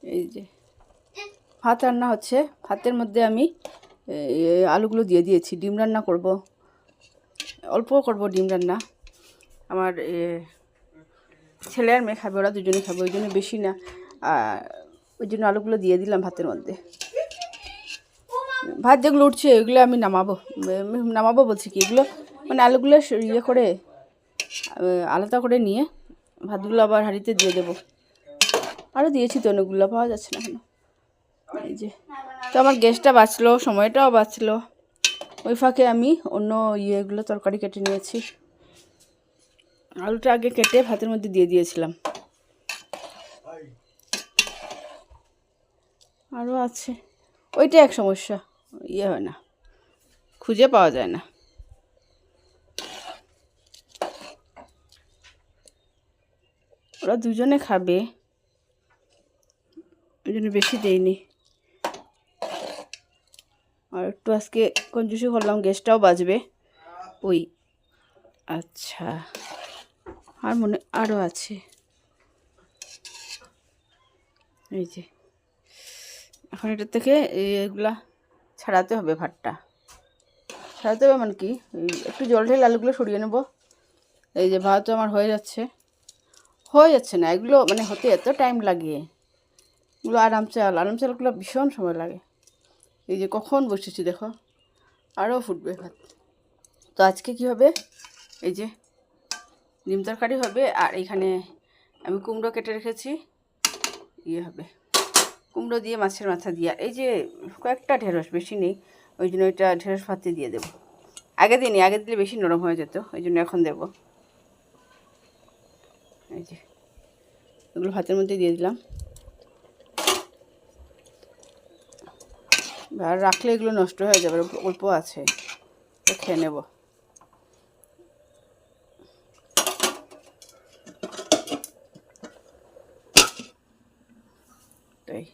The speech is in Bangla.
এই যে ভাত রান্না হচ্ছে, ভাতের মধ্যে আমি আলুগুলো দিয়ে দিয়েছি। ডিম রান্না করব, অল্প করব ডিম রান্না। আমার ছেলে আর মেয়ে খাবে, ওরা দুজনে খাবে, ওই জন্য বেশি না, ওই জন্য আলুগুলো দিয়ে দিলাম ভাতের মধ্যে। ভাত যেগুলো উঠছে এগুলো আমি নামাবো বলছি কি, এগুলো মানে আলুগুলো ইয়ে করে আলাদা করে নিয়ে ভাতগুলো আবার হাঁড়িতে দিয়ে দেবো। আরও দিয়েছি তো, অনেকগুলো পাওয়া যাচ্ছে না এখনো। এই যে তো আমার গ্যাসটা বাঁচলো, সময়টাও বাঁচলো। ওই ফাঁকে আমি অন্য ইয়েগুলো তরকারি কেটে নিয়েছি। আলুটা আগে কেটে ভাতের মধ্যে দিয়ে দিয়েছিলাম। আরও আছে, ওইটা এক সমস্যা, ইয়ে হয় না, খুঁজে পাওয়া যায় না। ওরা দুজনে খাবে, ওই জন্য বেশি দেইনি। আর একটু আজকে কঞ্জুসি করলাম, গ্যাসটাও বাজবে। ওই আচ্ছা, আর আরও আছে। এই যে এখন এটার থেকে এগুলা ছাড়াতে হবে, ভাতটা ছাড়াতে হবে মানে কি, একটু জল ঢেলে আলুগুলো সরিয়ে নেব। এই যে ভাতও আমার হয়ে যাচ্ছে না, এগুলো মানে হতে এত টাইম লাগে, এগুলো আরাম চালগুলো ভীষণ সময় লাগে। এই যে কখন বসেছি দেখো, আরও ফুটবে ভাত। তো আজকে কি হবে, এই যে ডিম তরকারি হবে, আর এখানে আমি কুমড়ো কেটে রেখেছি, ইয়ে হবে কুমড়ো দিয়ে মাছের মাথা দিয়ে। এই যে কয়েকটা ঢেঁড়স, বেশি নেই, ওই জন্য ওইটা ঢেঁড়স ভাতে দিয়ে দেবো। আগে দিলে বেশি নরম হয়ে যেত, ওই জন্য এখন দেবো। এই যে এগুলো ভাতের মধ্যে দিয়ে দিলাম, আর রাখলে এগুলো নষ্ট হয়ে যাবে, অল্প আছে, খেয়ে নেব। তাই